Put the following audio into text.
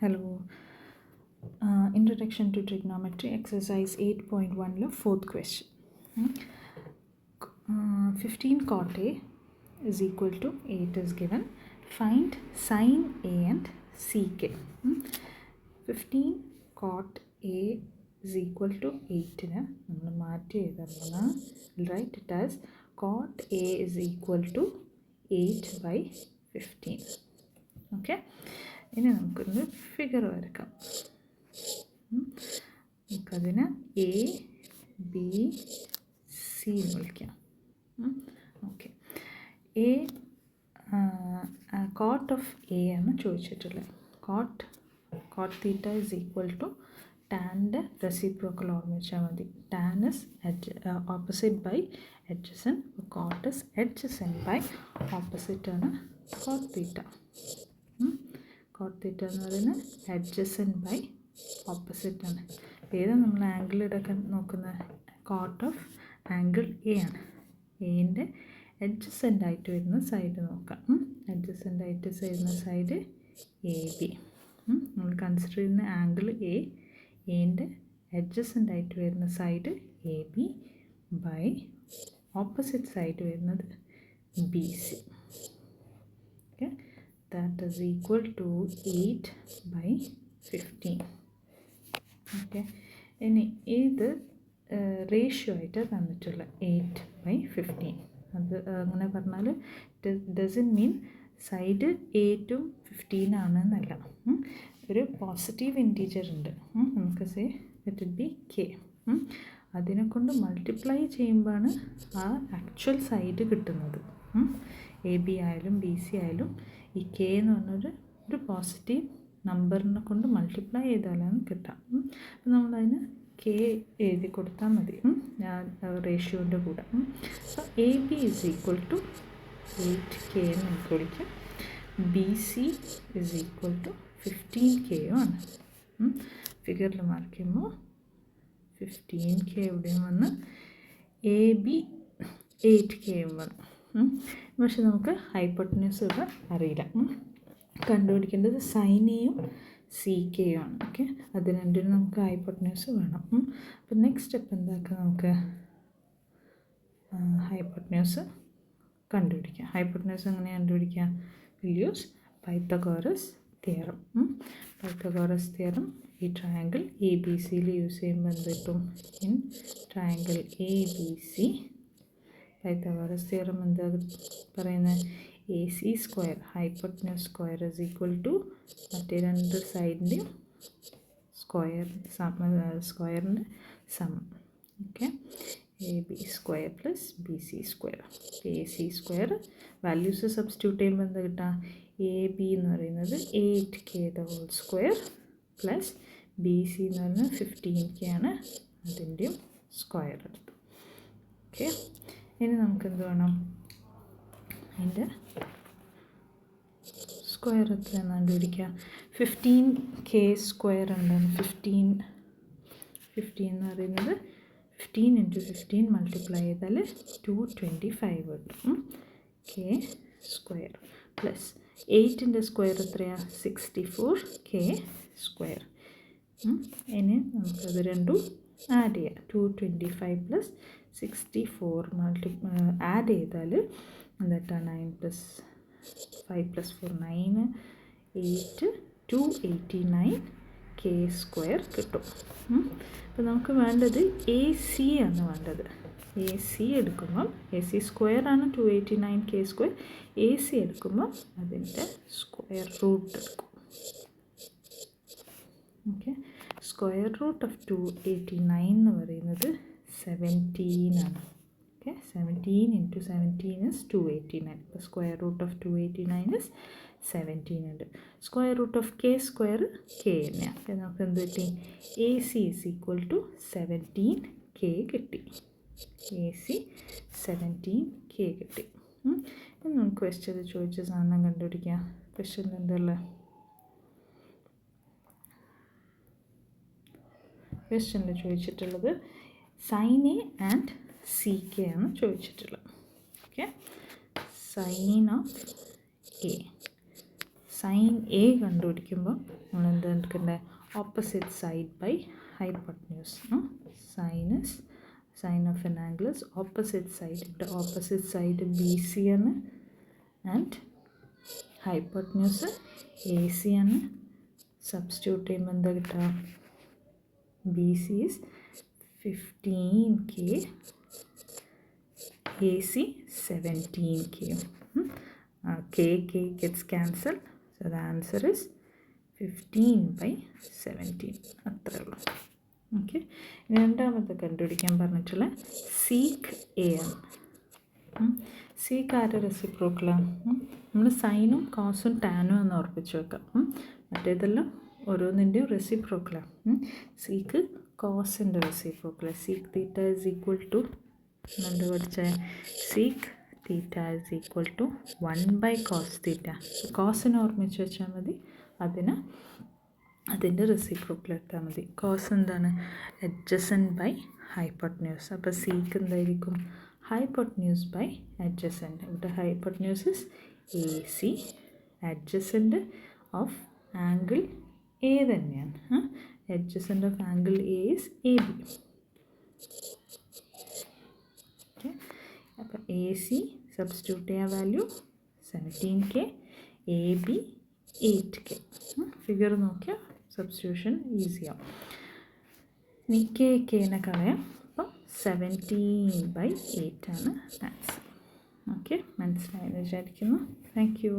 Hello. Introduction to Trigonometry, exercise 8.1 fourth question. 15 cot A is equal to 8 is given. Find sin A and sec A. 15 cot A is equal to 8. Write it as cot A is equal to 8 by 15. Okay. ഇനി നമുക്കൊന്ന് figure വരക്കാം. നമുക്കതിന് A B C എന്ന് വിളിക്കാം. Okay, A cot of A ആണ് ചോദിച്ചിട്ടുള്ളത്. Cot theta is equal to ടാൻ്റെ reciprocal ഓർമ്മ വെച്ചാൽ മതി. Tan is opposite by adjacent, cot is adjacent by opposite ആണ് കോട്ട് തീറ്റ. കോട്ട് തീറ്റ എന്ന് പറയുന്നത് അഡ്ജസൻറ്റ് ബൈ ഓപ്പോസിറ്റ് ആണ്. ഏതാ നമ്മൾ ആംഗിൾ എടുക്കാൻ നോക്കുന്ന? കോട്ട് ഓഫ് ആംഗിൾ എ ആണ്. എൻ്റെ അഡ്ജസൻ്റ് ആയിട്ട് വരുന്ന സൈഡ് നോക്കാം. അഡ്ജസൻ്റ് ആയിട്ട് വരുന്ന സൈഡ് എ ബി. നമ്മൾ കൺസിഡർ ചെയ്യുന്ന ആംഗിൾ എൻ്റെ അഡ്ജസൻ്റ് ആയിട്ട് വരുന്ന side A B by opposite side വരുന്നത് B C. Okay, that is equal to 8 by 15. Okay, ഇനി ഇത് റേഷ്യോ ആയിട്ട് തന്നിട്ടുള്ള 8/15. അത് അങ്ങനെ പറഞ്ഞാൽ ഡസൻ മീൻ സൈഡ് 8ഉം 15 ആണെന്നല്ല. ഒരു പോസിറ്റീവ് ഇൻറ്റീജർ ഉണ്ട്, നമുക്ക് say it will be K. അതിനെ കൊണ്ട് മൾട്ടിപ്ലൈ ചെയ്യുമ്പോഴാണ് ആ ആക്ച്വൽ സൈഡ് കിട്ടുന്നത്. എ ബി ആയാലും ബി സി ആയാലും ഈ കെ എന്ന് പറഞ്ഞൊരു പോസിറ്റീവ് നമ്പറിനെ കൊണ്ട് മൾട്ടിപ്ലൈ ചെയ്താലാണ് കിട്ടാം. അപ്പം നമ്മളതിന് കെ എഴുതി കൊടുത്താൽ മതി റേഷ്യോൻ്റെ കൂടെ. So A B is equal to 8K എന്ന് നമുക്ക് വിളിക്കാം. B C is equal to 15K ആണ്. ഫിഗറിൽ മാർക്ക് ചെയ്യുമ്പോൾ 15K എവിടെയും വന്ന് എ ബി 8K വന്നു. പക്ഷെ നമുക്ക് ഹൈപ്പോട്ടന്യൂസ് ഇവിടെ അറിയില്ല. കണ്ടുപിടിക്കേണ്ടത് സൈൻ എയും സി കെയും ആണ്. ഓക്കെ, അത് രണ്ടിനും നമുക്ക് ഹൈപ്പോട്ടന്യൂസ് വേണം. അപ്പം നെക്സ്റ്റ് സ്റ്റെപ്പ് എന്താക്കുക, നമുക്ക് ഹൈപ്പോട്ടന്യൂസ് കണ്ടുപിടിക്കാം. ഹൈപ്പോട്ടന്യൂസ് എങ്ങനെ കണ്ടുപിടിക്കാം? Will use Pythagoras theorem. Pythagoras theorem ഈ ട്രയാങ്കിൾ എ ബി സിയിൽ യൂസ് ചെയ്യുമ്പോൾ എന്ത് കിട്ടും? In triangle A B C Pythagoras theorem എന്താ പറയുന്നത്? A C square hypotenuse square is equal to മറ്റേ രണ്ട് സൈഡിൻ്റെയും സ്ക്വയറിൻ്റെ സമം. Okay, A B square plus B C square. A C square values substitute ചെയ്യുമ്പോൾ എന്താ കിട്ടുക? എ ബി എന്ന് പറയുന്നത് 8K the whole square plus B C എന്ന് പറയുന്നത് 15K ആണ്, അതിൻ്റെയും സ്ക്വയർ എടുത്തു. ഓക്കെ, ഇനി നമുക്കെന്ത് വേണം? അതിൻ്റെ സ്ക്വയർ എത്രയാണെന്ന് കണ്ടുപിടിക്കുക. 15K സ്ക്വയർ ഉണ്ടെന്ന്. 15 എന്ന് പറയുന്നത് 15 × 15 മൾട്ടിപ്ലൈ ചെയ്താൽ 225 കിട്ടും. K സ്ക്വയർ പ്ലസ് 8ൻ്റെ സ്ക്വയർ എത്രയാണ്? 64K square. ഇനി നമുക്കത് രണ്ടും ആഡ് ചെയ്യാം. 225 പ്ലസ് 64 ആഡ് ചെയ്താൽ എന്താ? 9 + 5 + 4 9 8 289K സ്ക്വയർ കിട്ടും. അപ്പോൾ നമുക്ക് വേണ്ടത് എ സി ആണ് വേണ്ടത്. എ സി എടുക്കുമ്പം എ സി സ്ക്വയർ ആണ് 289K സ്ക്വയർ. എ സി എടുക്കുമ്പം അതിൻ്റെ സ്ക്വയർ റൂട്ട് എടുക്കും. ഓക്കെ, സ്ക്വയർ റൂട്ട് ഓഫ് 289 എന്ന് പറയുന്നത് 17 ആണ്. Okay, 17 × 17 is 289. The square root of 289 is 17 ഉണ്ട്. Square root of K square K തന്നെയാണ്. അപ്പോൾ നമുക്ക് എന്ത് കിട്ടി? A C is equal to 17K കിട്ടി. എ സി 17K കിട്ടി. ഇനി നമുക്ക് ക്വസ്റ്റ്യൻ ചോദിച്ച സാധനം കണ്ടുപിടിക്കാം. ക്വസ്റ്റ്യൻ എന്തുള്ള? ക്വസ്റ്റ്യനിൽ ചോദിച്ചിട്ടുള്ളത് sine A and C K ആണ് ചോദിച്ചിട്ടുള്ളത്. Okay, sine of A. Sine A കണ്ടുപിടിക്കുമ്പോൾ നമ്മൾ എന്ത് എടുക്കണ്ടേ? Opposite side by hypotenuse. Sine of an angle is opposite side. ഇവിടെ ഓപ്പോസിറ്റ് സൈഡ് ബി സി ആണ് ആൻഡ് ഹൈപ്പോട്ടന്യൂസ് എ സി ആണ്. സബ്സ്റ്റിറ്റ്യൂട്ട് ചെയ്യുമ്പോൾ എന്താ കിട്ടുക? B C is 15K, AC 17K. K gets cancelled, so the answer is 15/17. അത്രേ ഉള്ളൂ. Okay, രണ്ടാമത്തെ കണ്ടുപിടിക്കാൻ പറഞ്ഞിട്ടുള്ള സീക്ക് എ ആണ്. സീക്ക് ആരുടെ റെസിപ്രോക്കലാണ്? നമ്മൾ സൈനും കോസും ടാനും എന്ന് ഉറപ്പിച്ച് വെക്കാം. മറ്റേതെല്ലാം ഓരോന്നിൻ്റെയും റെസിപ്രോക്കലാണ്. സീക്ക് കോസിൻ്റെ റെസിപ്രോക്കലാണ്. Sec theta is equal to എന്ത് പഠിച്ച sec theta is equal to 1/cos theta. കോസിനെ ഓർമ്മിച്ച് വെച്ചാൽ മതി, അതിൻ്റെ റെസിപ്രോക്കൽ എടുത്താൽ മതി. കോസ് എന്താണ്? Adjacent by hypotenuse. അപ്പോൾ സീക്ക് എന്തായിരിക്കും? Hypotenuse by adjacent. ഇവിടെ hypotenuse is A C, adjacent of angle A തന്നെയാണ്. adjacent of angle A is AB. Okay, അപ്പോൾ AC സബ്സ്റ്റിറ്റ്യൂട്ട് ചെയ്യാൻ value 17K, AB 8K. Figure നോക്കിയാൽ സബ്സ്റ്റിറ്റ്യൂഷൻ ഈസിയാവും. ഇനി കെനെ കളയാം. അപ്പം 17/8 ആണ് ആൻസർ. ഓക്കെ, മനസ്സിലായെന്ന് വിചാരിക്കുന്നു. Thank you.